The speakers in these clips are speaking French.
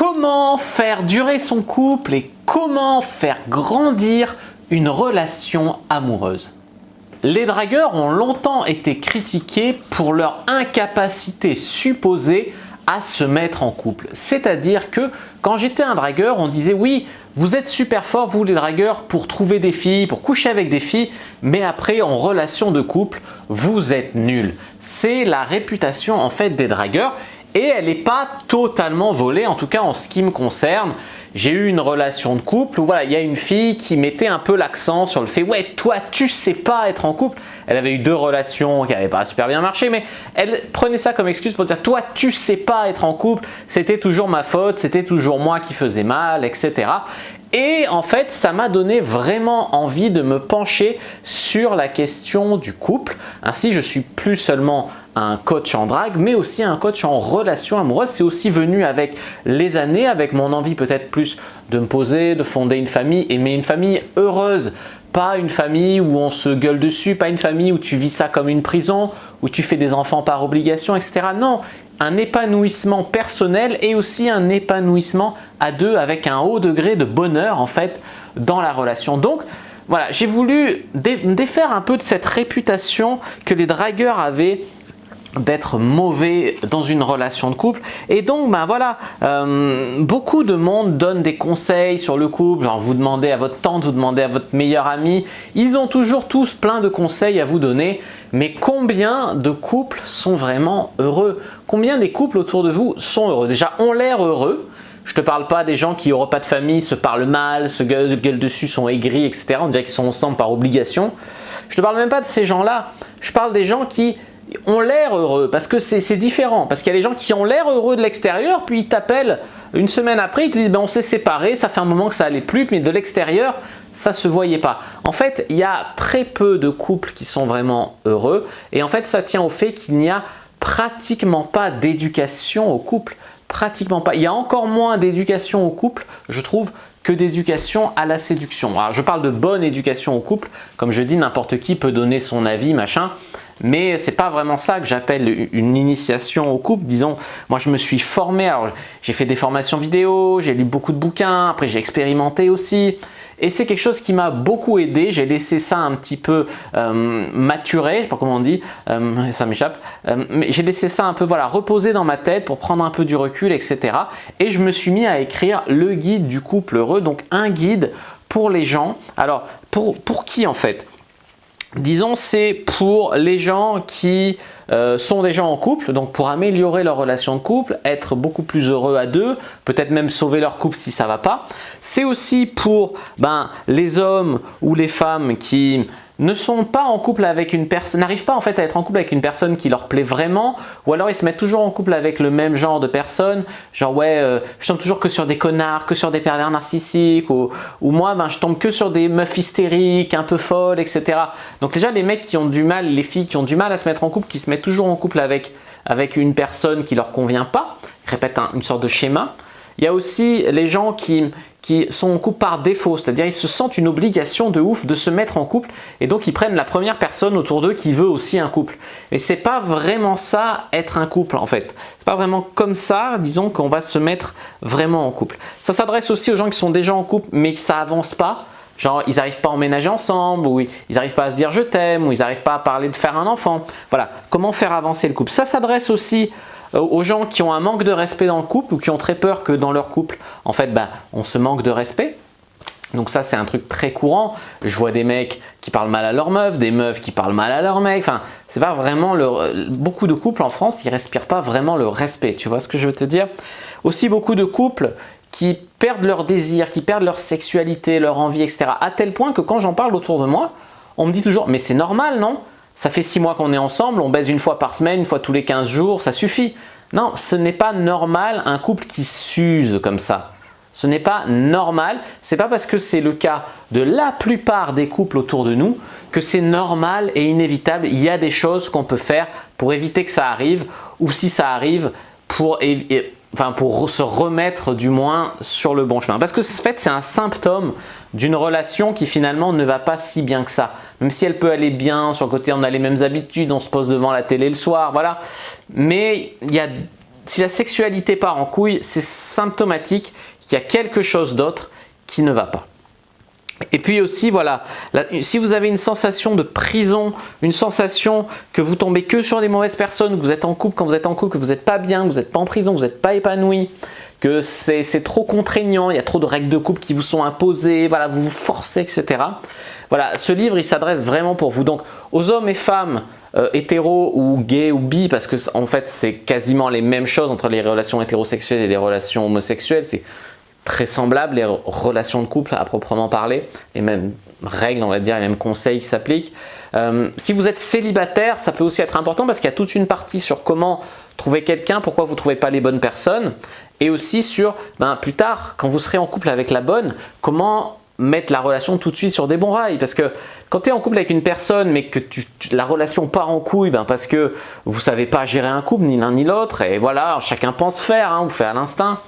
Comment faire durer son couple et comment faire grandir une relation amoureuse? Les dragueurs ont longtemps été critiqués pour leur incapacité supposée à se mettre en couple. C'est-à-dire que quand j'étais un dragueur, on disait oui, vous êtes super forts, vous les dragueurs, pour trouver des filles, pour coucher avec des filles, mais après en relation de couple, vous êtes nuls. C'est la réputation en fait des dragueurs. Et elle n'est pas totalement volée, en tout cas en ce qui me concerne. J'ai eu une relation de couple où voilà, il y a une fille qui mettait un peu l'accent sur le fait « ouais, toi, tu sais pas être en couple ». Elle avait eu 2 relations qui n'avaient pas super bien marché, mais elle prenait ça comme excuse pour dire « toi, tu sais pas être en couple, c'était toujours ma faute, c'était toujours moi qui faisais mal, etc. » Et en fait, ça m'a donné vraiment envie de me pencher sur la question du couple. Ainsi, je suis plus seulement un coach en drague, mais aussi un coach en relation amoureuse. C'est aussi venu avec les années, avec mon envie peut-être plus de me poser, de fonder une famille, mais une famille heureuse. Pas une famille où on se gueule dessus, pas une famille où tu vis ça comme une prison, où tu fais des enfants par obligation, etc. Non, un épanouissement personnel et aussi un épanouissement à 2 avec un haut degré de bonheur en fait dans la relation. Donc voilà, j'ai voulu me défaire un peu de cette réputation que les dragueurs avaient d'être mauvais dans une relation de couple. Et donc ben voilà, beaucoup de monde donne des conseils sur le couple, genre vous demandez à votre tante, vous demandez à votre meilleur ami, ils ont toujours tous plein de conseils à vous donner, mais combien de couples sont vraiment heureux? Combien des couples autour de vous sont heureux? Déjà ont l'air heureux. Je te parle pas des gens qui n'auront pas de famille, se parlent mal, se gueulent dessus, sont aigris, etc. On dirait qu'ils sont ensemble par obligation. Je te parle même pas de ces gens-là. Je parle des gens qui ont l'air heureux, parce que c'est différent, parce qu'il y a des gens qui ont l'air heureux de l'extérieur, puis ils t'appellent une semaine après, ils te disent ben, on s'est séparés, ça fait un moment que ça allait plus, mais de l'extérieur, ça se voyait pas. En fait, il y a très peu de couples qui sont vraiment heureux, et en fait, ça tient au fait qu'il n'y a pratiquement pas d'éducation au couple, pratiquement pas. Il y a encore moins d'éducation au couple, je trouve, que d'éducation à la séduction. Alors, je parle de bonne éducation au couple, comme je dis, n'importe qui peut donner son avis, machin. Mais c'est pas vraiment ça que j'appelle une initiation au couple. Disons, moi je me suis formé, alors j'ai fait des formations vidéo, j'ai lu beaucoup de bouquins, après j'ai expérimenté aussi. Et c'est quelque chose qui m'a beaucoup aidé. J'ai laissé ça un petit peu maturer, je sais pas comment on dit, ça m'échappe. Mais j'ai laissé ça un peu voilà, reposer dans ma tête pour prendre un peu du recul, etc. Et je me suis mis à écrire le guide du couple heureux, donc un guide pour les gens. Alors, pour qui en fait? Disons, c'est pour les gens qui sont déjà en couple, donc pour améliorer leur relation de couple, être beaucoup plus heureux à 2, peut-être même sauver leur couple si ça va pas. C'est aussi pour les hommes ou les femmes qui ne sont pas en couple avec une personne, n'arrivent pas en fait à être en couple avec une personne qui leur plaît vraiment, ou alors ils se mettent toujours en couple avec le même genre de personne, genre ouais, je tombe toujours que sur des connards, que sur des pervers narcissiques, ou moi je tombe que sur des meufs hystériques, un peu folles, etc. Donc déjà les mecs qui ont du mal, les filles qui ont du mal à se mettre en couple, qui se mettent toujours en couple avec une personne qui leur convient pas, ils répètent une sorte de schéma. Il y a aussi les gens qui sont en couple par défaut, c'est-à-dire ils se sentent une obligation de ouf de se mettre en couple et donc ils prennent la première personne autour d'eux qui veut aussi un couple. Mais c'est pas vraiment ça être un couple en fait. C'est pas vraiment comme ça, disons qu'on va se mettre vraiment en couple. Ça s'adresse aussi aux gens qui sont déjà en couple mais que ça avance pas. Genre, ils n'arrivent pas à emménager ensemble, ou ils n'arrivent pas à se dire je t'aime, ou ils n'arrivent pas à parler de faire un enfant. Voilà, comment faire avancer le couple. Ça s'adresse aussi aux gens qui ont un manque de respect dans le couple ou qui ont très peur que dans leur couple, en fait, on se manque de respect. Donc ça, c'est un truc très courant. Je vois des mecs qui parlent mal à leur meuf, des meufs qui parlent mal à leurs mecs. Enfin, c'est pas vraiment beaucoup de couples en France, ils respirent pas vraiment le respect. Tu vois ce que je veux te dire? Aussi beaucoup de couples qui perdent leur désir, qui perdent leur sexualité, leur envie, etc. À tel point que quand j'en parle autour de moi, on me dit toujours « mais c'est normal, non? Ça fait 6 mois qu'on est ensemble, on baise une fois par semaine, une fois tous les 15 jours, ça suffit. » Non, ce n'est pas normal un couple qui s'use comme ça. Ce n'est pas normal. C'est pas parce que c'est le cas de la plupart des couples autour de nous que c'est normal et inévitable. Il y a des choses qu'on peut faire pour éviter que ça arrive ou si ça arrive pour se remettre du moins sur le bon chemin. Parce que en fait, c'est un symptôme d'une relation qui finalement ne va pas si bien que ça. Même si elle peut aller bien, sur le côté on a les mêmes habitudes, on se pose devant la télé le soir, voilà. Mais il y a si la sexualité part en couille, c'est symptomatique qu'il y a quelque chose d'autre qui ne va pas. Et puis aussi, voilà, si vous avez une sensation de prison, une sensation que vous tombez que sur des mauvaises personnes, que vous êtes en couple, quand vous êtes en couple, que vous n'êtes pas bien, que vous n'êtes pas en prison, vous n'êtes pas épanoui, que c'est trop contraignant, il y a trop de règles de couple qui vous sont imposées, voilà, vous vous forcez, etc. Voilà, ce livre, il s'adresse vraiment pour vous. Donc, aux hommes et femmes hétéros ou gays ou bi, parce que en fait, c'est quasiment les mêmes choses entre les relations hétérosexuelles et les relations homosexuelles. C'est très semblable, les relations de couple à proprement parler, les mêmes règles, on va dire, les mêmes conseils qui s'appliquent. Si vous êtes célibataire, ça peut aussi être important parce qu'il y a toute une partie sur comment trouver quelqu'un, pourquoi vous ne trouvez pas les bonnes personnes, et aussi sur, plus tard, quand vous serez en couple avec la bonne, comment mettre la relation tout de suite sur des bons rails. Parce que quand tu es en couple avec une personne, mais que la relation part en couille, parce que vous ne savez pas gérer un couple, ni l'un ni l'autre, et voilà, chacun pense faire, vous fait à l'instinct.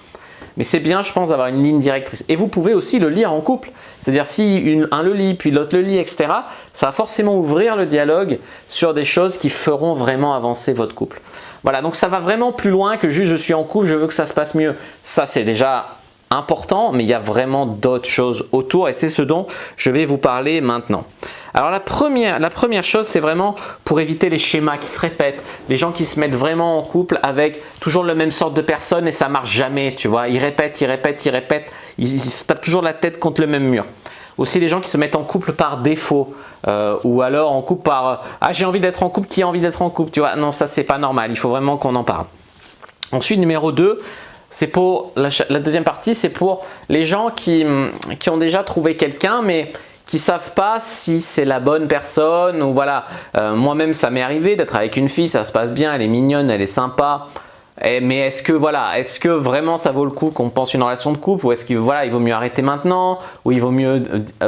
Mais c'est bien, je pense, d'avoir une ligne directrice. Et vous pouvez aussi le lire en couple. C'est-à-dire si un le lit, puis l'autre le lit, etc., ça va forcément ouvrir le dialogue sur des choses qui feront vraiment avancer votre couple. Voilà, donc ça va vraiment plus loin que juste je suis en couple, je veux que ça se passe mieux. Ça, c'est déjà important, mais il y a vraiment d'autres choses autour et c'est ce dont je vais vous parler maintenant. Alors la première chose, c'est vraiment pour éviter les schémas qui se répètent, les gens qui se mettent vraiment en couple avec toujours la même sorte de personne et ça marche jamais, tu vois, ils répètent, ils se tapent toujours la tête contre le même mur. Aussi les gens qui se mettent en couple par défaut ou alors en couple par j'ai envie d'être en couple, qui a envie d'être en couple, tu vois, non ça c'est pas normal, il faut vraiment qu'on en parle. Ensuite numéro 2, c'est pour la deuxième partie, c'est pour les gens qui ont déjà trouvé quelqu'un mais qui ne savent pas si c'est la bonne personne ou voilà. Moi-même, ça m'est arrivé d'être avec une fille, ça se passe bien, elle est mignonne, elle est sympa. Mais est-ce que vraiment ça vaut le coup qu'on pense une relation de couple ou est-ce qu'il il vaut mieux arrêter maintenant ou il vaut mieux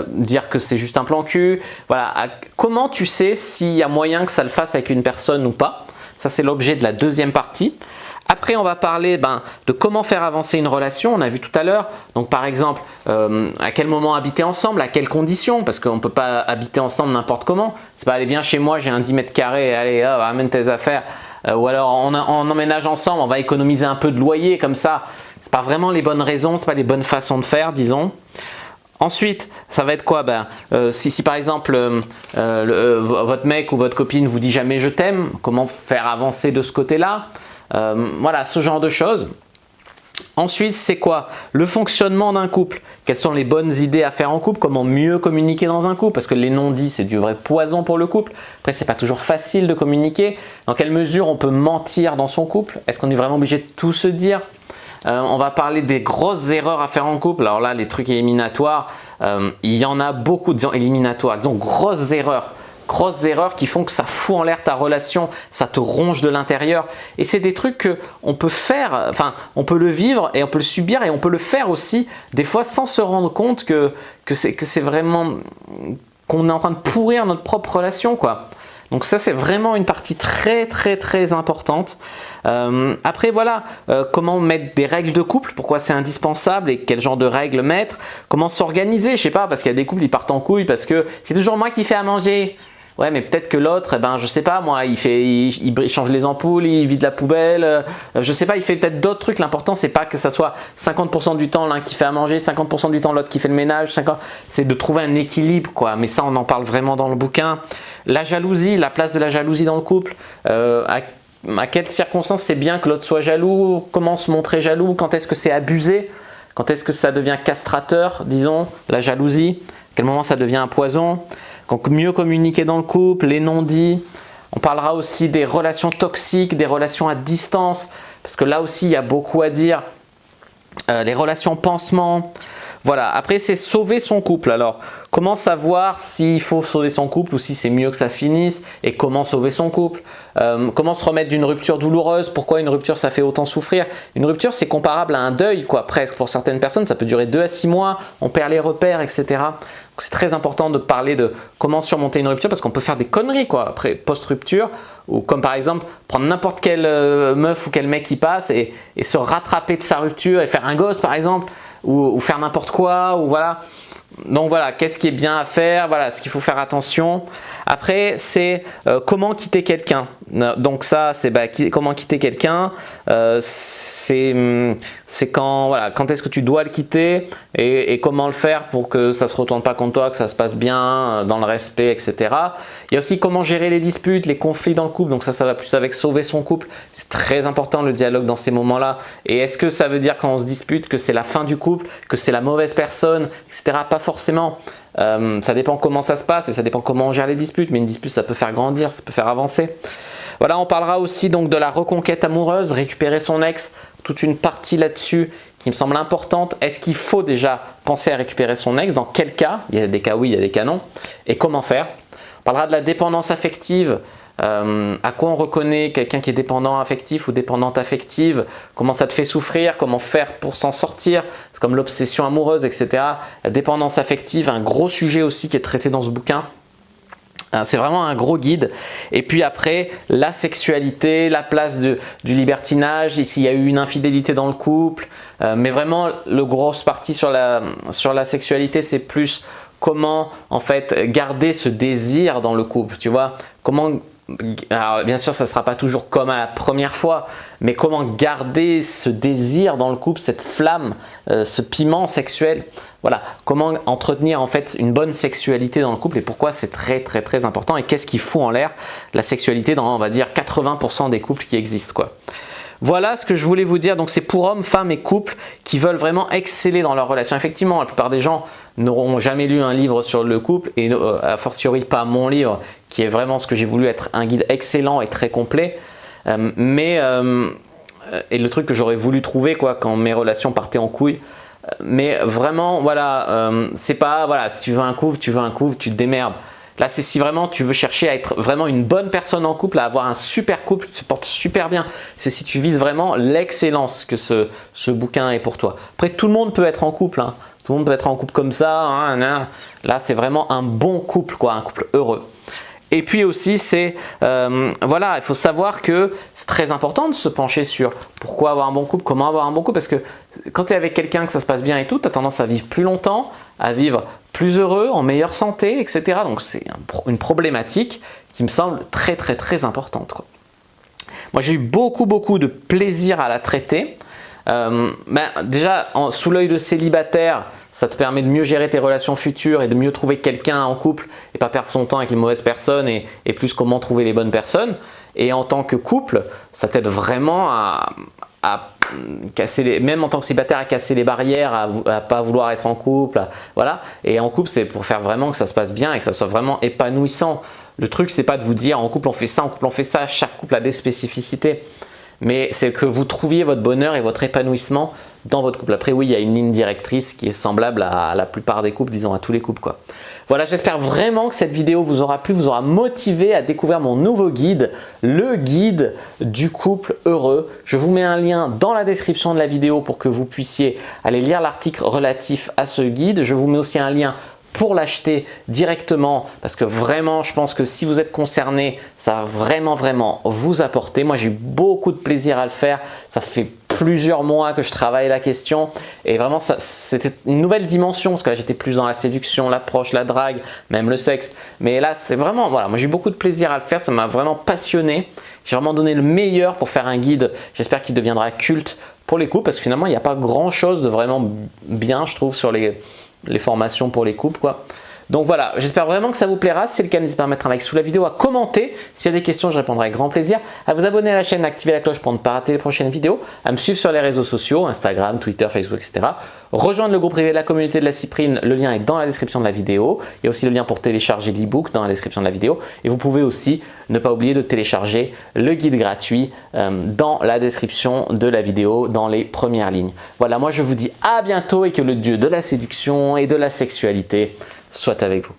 dire que c'est juste un plan cul. Voilà. Comment tu sais s'il y a moyen que ça le fasse avec une personne ou pas? Ça, c'est l'objet de la deuxième partie. Après, on va parler de comment faire avancer une relation, on a vu tout à l'heure. Donc par exemple, à quel moment habiter ensemble, à quelles conditions, parce qu'on ne peut pas habiter ensemble n'importe comment. C'est pas, allez viens chez moi, j'ai un 10 mètres carrés, allez amène tes affaires. Ou alors on emménage ensemble, on va économiser un peu de loyer comme ça. Ce pas vraiment les bonnes raisons, ce pas les bonnes façons de faire, disons. Ensuite, ça va être quoi? Si par exemple votre mec ou votre copine vous dit jamais je t'aime, comment faire avancer de ce côté-là? Voilà, ce genre de choses. Ensuite, c'est quoi? Le fonctionnement d'un couple. Quelles sont les bonnes idées à faire en couple? Comment mieux communiquer dans un couple? Parce que les non-dits, c'est du vrai poison pour le couple. Après, c'est pas toujours facile de communiquer. Dans quelle mesure on peut mentir dans son couple? Est-ce qu'on est vraiment obligé de tout se dire? On va parler des grosses erreurs à faire en couple. Alors là, les trucs éliminatoires, il y en a beaucoup, disons éliminatoires, disons grosses erreurs qui font que ça fout en l'air ta relation, ça te ronge de l'intérieur. Et c'est des trucs qu'on peut faire, on peut le vivre et on peut le subir et on peut le faire aussi des fois sans se rendre compte que c'est vraiment qu'on est en train de pourrir notre propre relation, quoi. Donc ça, c'est vraiment une partie très très très importante. Après voilà, comment mettre des règles de couple, pourquoi c'est indispensable et quel genre de règles mettre, comment s'organiser, je sais pas, parce qu'il y a des couples ils partent en couille parce que c'est toujours moi qui fais à manger. Ouais, mais peut-être que l'autre, je sais pas moi, il change les ampoules, il vide la poubelle, je sais pas, il fait peut-être d'autres trucs. L'important, c'est pas que ça soit 50% du temps l'un qui fait à manger, 50% du temps l'autre qui fait le ménage, c'est de trouver un équilibre, quoi. Mais ça, on en parle vraiment dans le bouquin. La jalousie, la place de la jalousie dans le couple, à quelles circonstances c'est bien que l'autre soit jaloux, comment se montrer jaloux, quand est-ce que c'est abusé, quand est-ce que ça devient castrateur, disons, la jalousie, à quel moment ça devient un poison. Donc mieux communiquer dans le couple, les non-dits. On parlera aussi des relations toxiques, des relations à distance, parce que là aussi il y a beaucoup à dire. Les relations pansement. Voilà, après c'est sauver son couple. Alors, comment savoir s'il faut sauver son couple ou si c'est mieux que ça finisse et comment sauver son couple? Comment se remettre d'une rupture douloureuse? Pourquoi une rupture ça fait autant souffrir? Une rupture c'est comparable à un deuil, quoi, presque. Pour certaines personnes ça peut durer 2 à 6 mois, on perd les repères, etc. Donc c'est très important de parler de comment surmonter une rupture parce qu'on peut faire des conneries, quoi, après post-rupture. Ou comme par exemple prendre n'importe quelle meuf ou quel mec qui passe et se rattraper de sa rupture et faire un gosse par exemple. Ou faire n'importe quoi, ou voilà. Donc voilà, qu'est-ce qui est bien à faire, voilà ce qu'il faut faire attention. Après, c'est comment quitter quelqu'un. Donc ça, c'est comment quitter quelqu'un. C'est quand, voilà, quand est-ce que tu dois le quitter et comment le faire pour que ça ne se retourne pas contre toi, que ça se passe bien, dans le respect, etc. Il y a aussi comment gérer les disputes, les conflits dans le couple. Donc ça va plus avec sauver son couple. C'est très important le dialogue dans ces moments-là. Et est-ce que ça veut dire quand on se dispute que c'est la fin du couple, que c'est la mauvaise personne, etc. Pas forcément. Ça dépend comment ça se passe et ça dépend comment on gère les disputes, mais une dispute ça peut faire grandir, ça peut faire avancer. Voilà, on parlera aussi donc de la reconquête amoureuse, récupérer son ex, toute une partie là-dessus qui me semble importante. Est-ce qu'il faut déjà penser à récupérer son ex? Dans quel cas? Il y a des cas oui, il y a des cas non. Et comment faire? On parlera de la dépendance affective. À quoi on reconnaît quelqu'un qui est dépendant affectif ou dépendante affective, comment ça te fait souffrir, comment faire pour s'en sortir, c'est comme l'obsession amoureuse, etc. La dépendance affective, un gros sujet aussi qui est traité dans ce bouquin. C'est vraiment un gros guide. Et puis après, la sexualité, la place du libertinage, s'il y a eu une infidélité dans le couple. Mais vraiment, le grosse partie sur la sexualité, c'est plus comment en fait garder ce désir dans le couple, tu vois. Alors bien sûr, ça ne sera pas toujours comme à la première fois, mais comment garder ce désir dans le couple, cette flamme, ce piment sexuel. Voilà, comment entretenir en fait une bonne sexualité dans le couple et pourquoi c'est très important et qu'est-ce qui fout en l'air la sexualité dans, on va dire, 80% des couples qui existent, quoi. Voilà ce que je voulais vous dire. Donc c'est pour hommes, femmes et couples qui veulent vraiment exceller dans leur relation. Effectivement, la plupart des gens n'auront jamais lu un livre sur le couple et a fortiori pas mon livre qui est vraiment ce que j'ai voulu être un guide excellent et très complet. Et le truc que j'aurais voulu trouver quoi quand mes relations partaient en couille. Mais vraiment, voilà, c'est pas, voilà, si tu veux un couple, tu te démerdes. Là, c'est si vraiment tu veux chercher à être vraiment une bonne personne en couple, à avoir un super couple qui se porte super bien. C'est si tu vises vraiment l'excellence que ce bouquin est pour toi. Après, tout le monde peut être en couple, hein. Tout le monde peut être en couple comme ça. Hein. Là, c'est vraiment un bon couple, quoi, un couple heureux. Et puis aussi, c'est voilà, il faut savoir que c'est très important de se pencher sur pourquoi avoir un bon couple, comment avoir un bon couple, parce que quand tu es avec quelqu'un que ça se passe bien et tout, tu as tendance à vivre plus longtemps, à vivre plus heureux, en meilleure santé, etc. Donc c'est une problématique qui me semble très importante, quoi. Moi, j'ai eu beaucoup de plaisir à la traiter. Déjà, sous l'œil de célibataire, ça te permet de mieux gérer tes relations futures et de mieux trouver quelqu'un en couple et pas perdre son temps avec les mauvaises personnes et plus comment trouver les bonnes personnes. Et en tant que couple, ça t'aide vraiment à casser même en tant que célibataire, à casser les barrières, à pas vouloir être en couple. Voilà. Et en couple, c'est pour faire vraiment que ça se passe bien et que ça soit vraiment épanouissant. Le truc, c'est pas de vous dire en couple on fait ça, en couple on fait ça. Chaque couple a des spécificités. Mais c'est que vous trouviez votre bonheur et votre épanouissement dans votre couple. Après, oui, il y a une ligne directrice qui est semblable à la plupart des couples, disons à tous les couples, quoi. Voilà, j'espère vraiment que cette vidéo vous aura plu, vous aura motivé à découvrir mon nouveau guide, le guide du couple heureux. Je vous mets un lien dans la description de la vidéo pour que vous puissiez aller lire l'article relatif à ce guide. Je vous mets aussi un lien pour l'acheter directement parce que vraiment je pense que si vous êtes concerné, ça va vraiment vous apporter. Moi j'ai eu beaucoup de plaisir à le faire, ça fait plusieurs mois que je travaille la question et vraiment c'était une nouvelle dimension parce que là j'étais plus dans la séduction, l'approche, la drague, même le sexe, mais là c'est vraiment, voilà, moi j'ai eu beaucoup de plaisir à le faire, ça m'a vraiment passionné. J'ai vraiment donné le meilleur pour faire un guide, j'espère qu'il deviendra culte pour les couples parce que finalement il n'y a pas grand chose de vraiment bien je trouve sur les formations pour les couples, quoi. Donc voilà, j'espère vraiment que ça vous plaira. Si c'est le cas, n'hésitez pas à mettre un like sous la vidéo, à commenter. S'il y a des questions, je répondrai avec grand plaisir. À vous abonner à la chaîne, à activer la cloche pour ne pas rater les prochaines vidéos. À me suivre sur les réseaux sociaux, Instagram, Twitter, Facebook, etc. Rejoindre le groupe privé de la communauté de la Cyprine. Le lien est dans la description de la vidéo. Il y a aussi le lien pour télécharger l'e-book dans la description de la vidéo. Et vous pouvez aussi ne pas oublier de télécharger le guide gratuit dans la description de la vidéo, dans les premières lignes. Voilà, moi je vous dis à bientôt et que le dieu de la séduction et de la sexualité soit avec vous.